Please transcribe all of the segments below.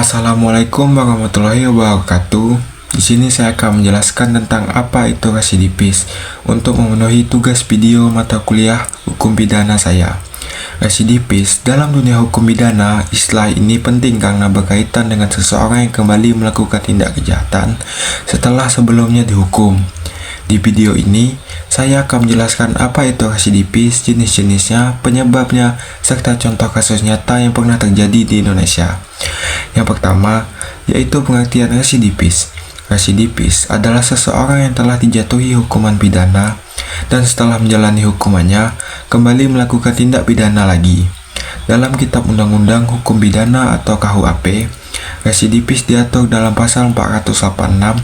Assalamualaikum warahmatullahi wabarakatuh. Di sini saya akan menjelaskan tentang apa itu residivis untuk memenuhi tugas video mata kuliah hukum pidana saya. Residivis dalam dunia hukum pidana, istilah ini penting karena berkaitan dengan seseorang yang kembali melakukan tindak kejahatan setelah sebelumnya dihukum. Di video ini, saya akan menjelaskan apa itu residivis, jenis-jenisnya, penyebabnya, serta contoh kasus nyata yang pernah terjadi di Indonesia. Yang pertama, yaitu pengertian residivis. Residivis adalah seseorang yang telah dijatuhi hukuman pidana dan setelah menjalani hukumannya, kembali melakukan tindak pidana lagi. Dalam Kitab Undang-Undang Hukum Pidana atau KUHP, residivis diatur dalam pasal 486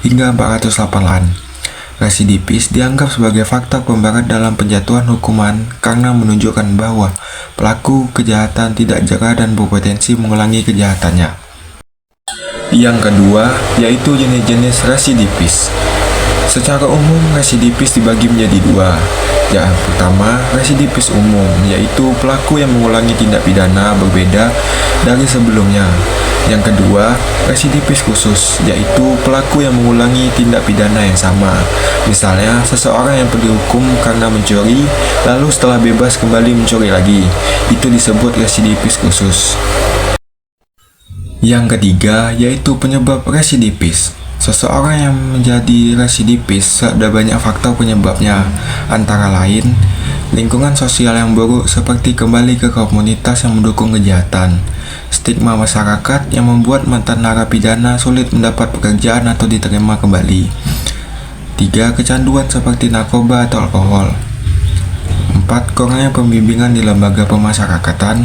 hingga 488. Residivis dianggap sebagai faktor pemberat dalam penjatuhan hukuman karena menunjukkan bahwa pelaku kejahatan tidak jera dan berpotensi mengulangi kejahatannya. Yang kedua, yaitu jenis-jenis residivis. Secara umum, residivis dibagi menjadi dua. Yang pertama, residivis umum, yaitu pelaku yang mengulangi tindak pidana berbeda dari sebelumnya. Yang kedua, residivis khusus, yaitu pelaku yang mengulangi tindak pidana yang sama. Misalnya, seseorang yang dihukum karena mencuri, lalu setelah bebas kembali mencuri lagi. Itu disebut residivis khusus. Yang ketiga, yaitu penyebab residivis. Seseorang yang menjadi residivis ada banyak faktor penyebabnya, antara lain lingkungan sosial yang buruk seperti kembali ke komunitas yang mendukung kejahatan, stigma masyarakat yang membuat mantan narapidana sulit mendapat pekerjaan atau diterima kembali. 3. Kecanduan seperti narkoba atau alkohol. 4. Kurangnya pembimbingan di lembaga pemasyarakatan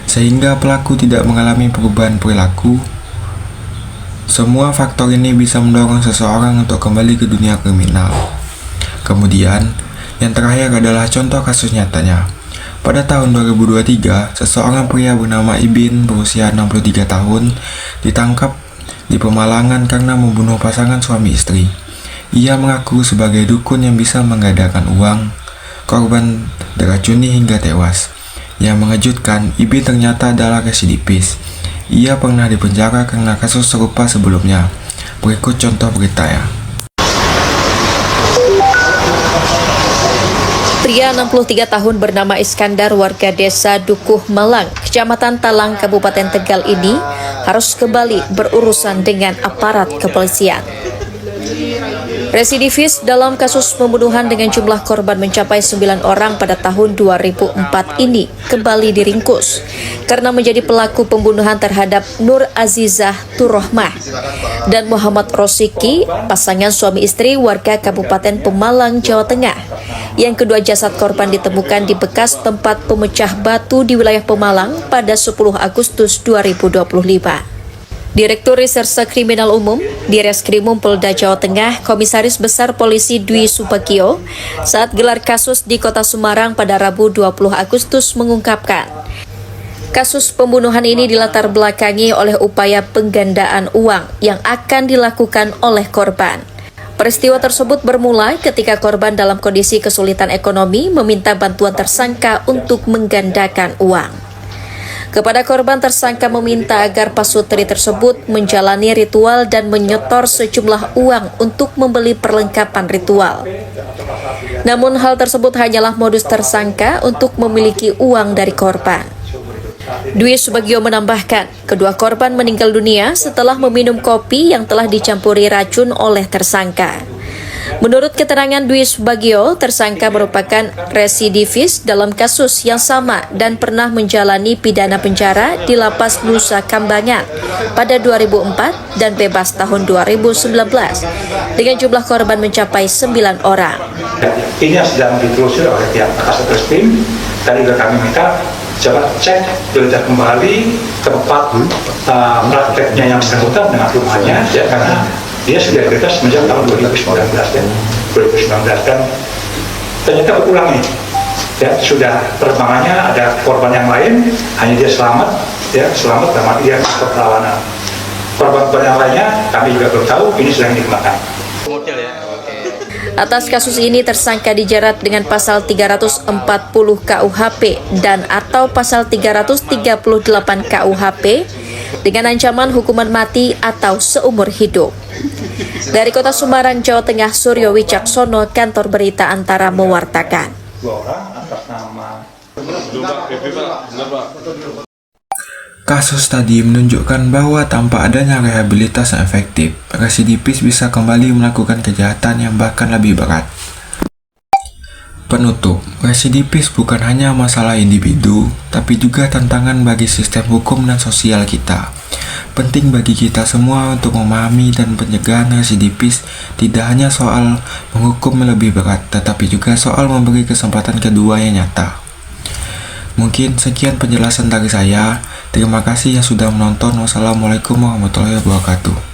sehingga pelaku tidak mengalami perubahan perilaku. Semua faktor ini bisa mendorong seseorang untuk kembali ke dunia kriminal. Kemudian, yang terakhir adalah contoh kasus nyatanya. Pada tahun 2023, seseorang pria bernama Ibin berusia 63 tahun ditangkap di Pemalangan karena membunuh pasangan suami istri. Ia mengaku sebagai dukun yang bisa menggandakan uang. Korban diracuni hingga tewas. Yang mengejutkan, Ibin ternyata adalah residivis. Ia pernah dipenjara karena kasus serupa sebelumnya. Berikut contoh berita ya. Pria 63 tahun bernama Iskandar warga desa Dukuh Malang, Kecamatan Talang, Kabupaten Tegal ini harus kembali berurusan dengan aparat kepolisian. Residivis dalam kasus pembunuhan dengan jumlah korban mencapai 9 orang pada tahun 2004 ini kembali diringkus karena menjadi pelaku pembunuhan terhadap Nur Azizah Turrohmah dan Muhammad Rosiki, pasangan suami istri warga Kabupaten Pemalang, Jawa Tengah. Yang kedua jasad korban ditemukan di bekas tempat pemecah batu di wilayah Pemalang pada 10 Agustus 2025. Direktur Reserse Kriminal Umum Direskrimum Polda Jawa Tengah, Komisaris Besar Polisi Dwi Subagio, saat gelar kasus di Kota Semarang pada Rabu 20 Agustus mengungkapkan, kasus pembunuhan ini dilatar belakangi oleh upaya penggandaan uang yang akan dilakukan oleh korban. Peristiwa tersebut bermula ketika korban dalam kondisi kesulitan ekonomi meminta bantuan tersangka untuk menggandakan uang. Kepada korban, tersangka meminta agar pasutri tersebut menjalani ritual dan menyetor sejumlah uang untuk membeli perlengkapan ritual. Namun hal tersebut hanyalah modus tersangka untuk memiliki uang dari korban. Dwi Subagio menambahkan, kedua korban meninggal dunia setelah meminum kopi yang telah dicampuri racun oleh tersangka. Menurut keterangan Dwi Subagio, tersangka merupakan residivis dalam kasus yang sama dan pernah menjalani pidana penjara di Lapas Nusa Kambangan pada 2004 dan bebas tahun 2019 dengan jumlah korban mencapai 9 orang. Ini yang sedang ditelusuri oleh pihak Kasatreskim. Tadi juga kami minta coba cek geledah kembali tempat prakteknya yang bersangkutan dengan rumahnya, ya, karena dia sudah bebas sejak tahun 2019 dan 2019 kan ternyata berulang nih, ya, sudah perkembangannya ada korban yang lain, hanya dia selamat, ya, selamat dalam arti dia perlawanan. Korban yang lainnya kami juga belum tahu, ini sedang dikembangkan. Atas kasus ini tersangka dijerat dengan pasal 340 KUHP dan atau pasal 338 KUHP dengan ancaman hukuman mati atau seumur hidup. Dari Kota Semarang, Jawa Tengah, Suryo Wicaksono, Kantor Berita Antara mewartakan. 2 orang atas nama Kasus tadi menunjukkan bahwa tanpa adanya rehabilitas yang efektif, residivis bisa kembali melakukan kejahatan yang bahkan lebih berat. Penutup, residivis bukan hanya masalah individu, tapi juga tantangan bagi sistem hukum dan sosial kita. Penting bagi kita semua untuk memahami dan pencegahan residivis tidak hanya soal menghukum yang lebih berat, tetapi juga soal memberi kesempatan kedua yang nyata. Mungkin sekian penjelasan dari saya. Terima kasih yang sudah menonton. Wassalamualaikum warahmatullahi wabarakatuh.